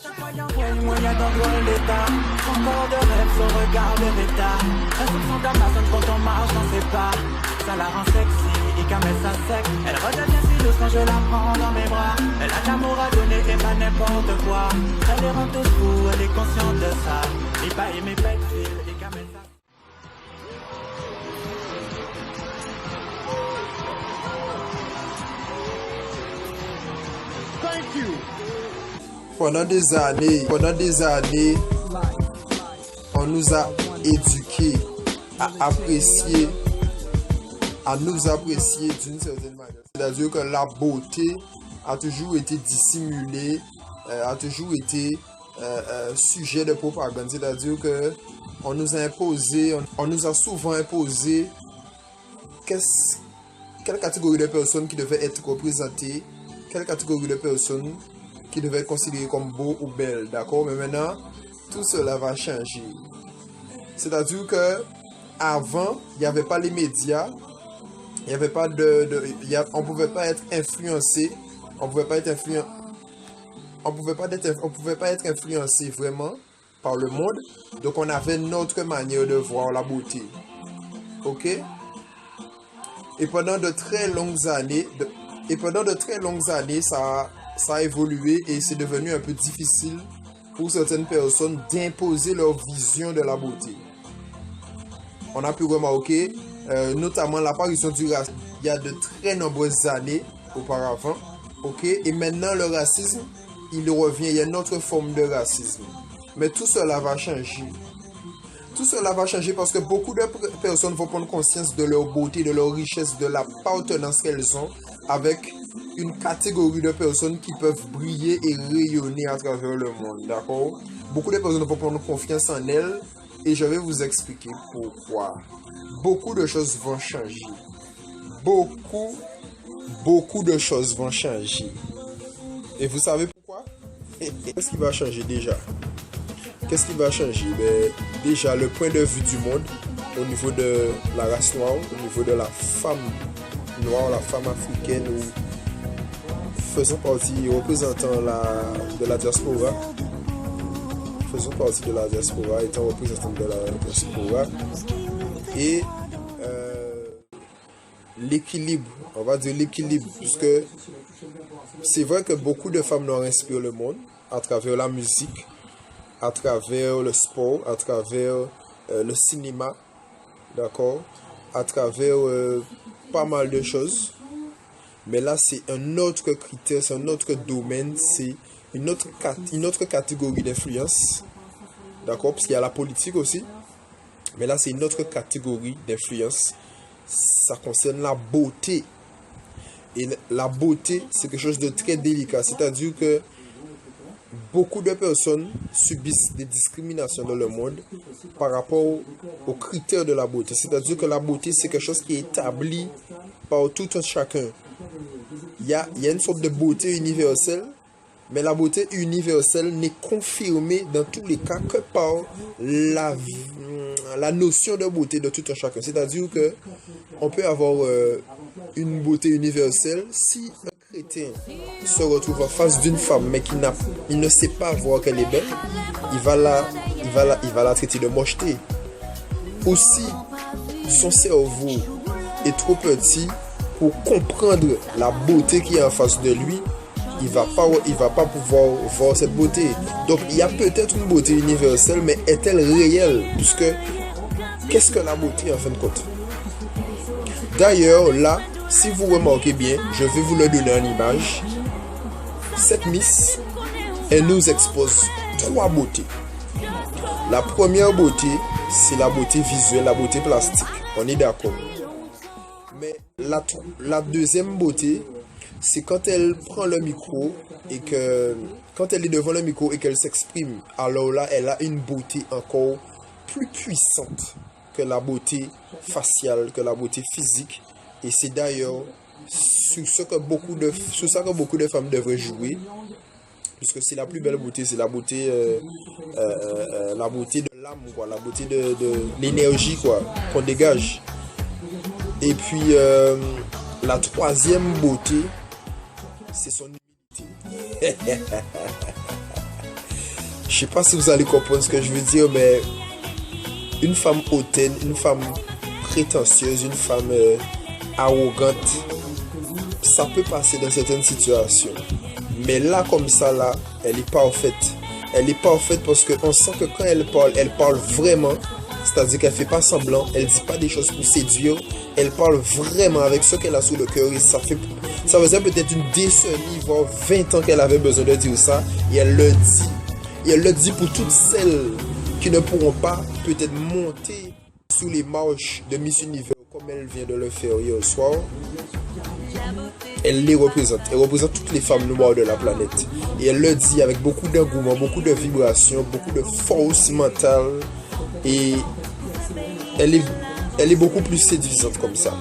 chaque fois y'a moyen d'envoyer l'état. Encore de rêves, son regard de bêta. Un soupçon d'Amazon quand on marche dans ses pas. Ça la rend sexy, et quand elle sec. Elle redevient si douce quand je la prends dans mes bras. Elle a de l'amour à donner et pas n'importe quoi. Elle les rend tous fous, elle est consciente de ça. Et pas aimer bête fil, et quand elle Pendant des années, on nous a éduqués à apprécier, d'une certaine manière. C'est-à-dire que la beauté a toujours été dissimulée, a toujours été sujet de propagande. C'est-à-dire que on nous a souvent imposé quelle catégorie de personnes qui devaient être représentées, quelle catégorie de personnes qui devaient être considérées comme beaux ou belles, d'accord? Mais maintenant, tout cela va changer. C'est-à-dire que avant, il n'y avait pas les médias, il n'y avait pas on pouvait pas être influencé, on pouvait pas être influencé vraiment par le monde. Donc on avait notre manière de voir la beauté, ok? Et pendant de très longues années, ça a évolué et c'est devenu un peu difficile pour certaines personnes d'imposer leur vision de la beauté. On a pu remarquer notamment l'apparition du racisme il y a de très nombreuses années auparavant, ok? Et maintenant le racisme, il revient, il y a une autre forme de racisme. Mais tout cela va changer. Tout cela va changer parce que beaucoup de personnes vont prendre conscience de leur beauté, de leur richesse, de l'appartenance qu'elles ont avec une catégorie de personnes qui peuvent briller et rayonner à travers le monde, d'accord? Beaucoup de personnes vont prendre confiance en elles et je vais vous expliquer pourquoi. Beaucoup de choses vont changer. Beaucoup de choses vont changer. Et vous savez pourquoi? Qu'est-ce qui va changer déjà? Qu'est-ce qui va changer? Déjà, le point de vue du monde au niveau de la race noire, au niveau de la femme noire, la femme africaine, ou faisant partie, représentant de la diaspora, étant représentant de la diaspora, et l'équilibre, on va dire l'équilibre, puisque c'est vrai que beaucoup de femmes noires inspirent le monde à travers la musique, à travers le sport, à travers le cinéma, d'accord, à travers pas mal de choses. Mais là, c'est un autre critère, c'est un autre domaine, c'est une autre catégorie d'influence, d'accord, parce qu'il y a la politique aussi. Mais là, c'est une autre catégorie d'influence. Ça concerne la beauté. Et la beauté, c'est quelque chose de très délicat. C'est-à-dire que beaucoup de personnes subissent des discriminations dans le monde par rapport aux critères de la beauté. C'est-à-dire que la beauté, c'est quelque chose qui est établi par tout un chacun. Il y a une sorte de beauté universelle, mais la beauté universelle n'est confirmée dans tous les cas que par la notion de beauté de tout un chacun. C'est-à-dire que on peut avoir une beauté universelle si un chrétien se retrouve en face d'une femme mais il ne sait pas voir qu'elle est belle, il va la traiter de mocheté. Aussi, son cerveau est trop petit pour comprendre la beauté qui est en face de lui. Il va pas pouvoir voir cette beauté. Donc il y a peut-être une beauté universelle, mais est-elle réelle? Puisque qu'est-ce que la beauté en fin de compte? D'ailleurs, là, si vous remarquez bien, je vais vous le donner en image. Cette Miss, elle nous expose 3 beautés. La première beauté, c'est la beauté visuelle, la beauté plastique. On est d'accord. Mais la deuxième beauté, c'est quand elle prend le micro et quand elle est devant le micro et qu'elle s'exprime. Alors là, elle a une beauté encore plus puissante que la beauté faciale, que la beauté physique. Et c'est d'ailleurs sur ça que beaucoup de femmes devraient jouer, puisque c'est la plus belle beauté, c'est la beauté de l'âme, quoi, la beauté de l'énergie, quoi, qu'on dégage. Et puis la troisième beauté, c'est son humilité. Je sais pas si vous allez comprendre ce que je veux dire, mais une femme hautaine, une femme prétentieuse, une femme arrogante, ça peut passer dans certaines situations. Mais là, comme ça, là, elle est parfaite. Elle est parfaite parce qu'on sent que quand elle parle vraiment. C'est-à-dire qu'elle fait pas semblant, elle dit pas des choses pour séduire, elle parle vraiment avec ce qu'elle a sous le cœur et ça faisait peut-être une décennie, voire 20 ans qu'elle avait besoin de dire ça et elle le dit. Et elle le dit pour toutes celles qui ne pourront pas peut-être monter sous les marches de Miss Univers comme elle vient de le faire hier soir. Elle les représente, elle représente toutes les femmes noires de la planète. Et elle le dit avec beaucoup d'engouement, beaucoup de vibrations, beaucoup de force mentale. Et elle est beaucoup plus séduisante comme ça.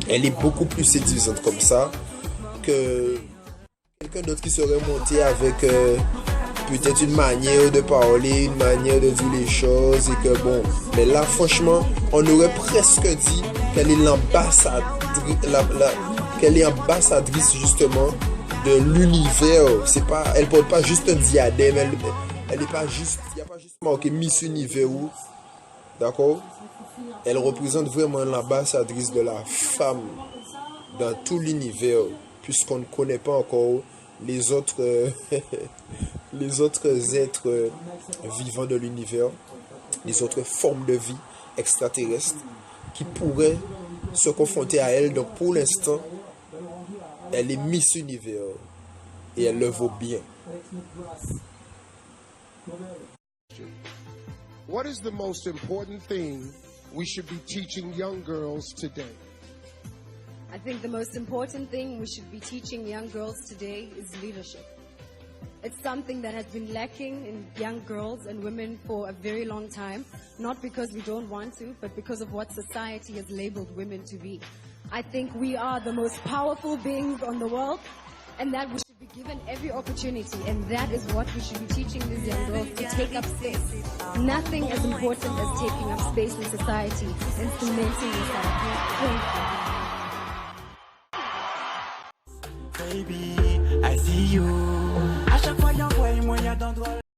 Elle est beaucoup plus séduisante comme ça que quelqu'un d'autre qui serait monté avec peut-être une manière de parler, une manière de dire les choses et que bon. Mais là, franchement, on aurait presque dit qu'elle est ambassadrice justement de l'univers. C'est pas, elle porte pas juste un diadème. Elle n'est pas juste, il n'y a pas juste marqué Miss Univers. D'accord? Elle représente vraiment l'ambassadrice de la femme dans tout l'univers, puisqu'on ne connaît pas encore les autres, les autres êtres vivants de l'univers, les autres formes de vie extraterrestres qui pourraient se confronter à elle. Donc pour l'instant, elle est Miss Univers et elle le vaut bien. What is the most important thing we should be teaching young girls today? I think the most important thing we should be teaching young girls today is leadership. It's something that has been lacking in young girls and women for a very long time, not because we don't want to, but because of what society has labeled women to be. I think we are the most powerful beings on the world, and that we should be given every opportunity, and that is what we should be teaching these young girls, to take up space. Nothing as important as taking up space in society and cementing yourself. Baby, I see you. À chaque fois, y'envoie moi, y'a d'endroits.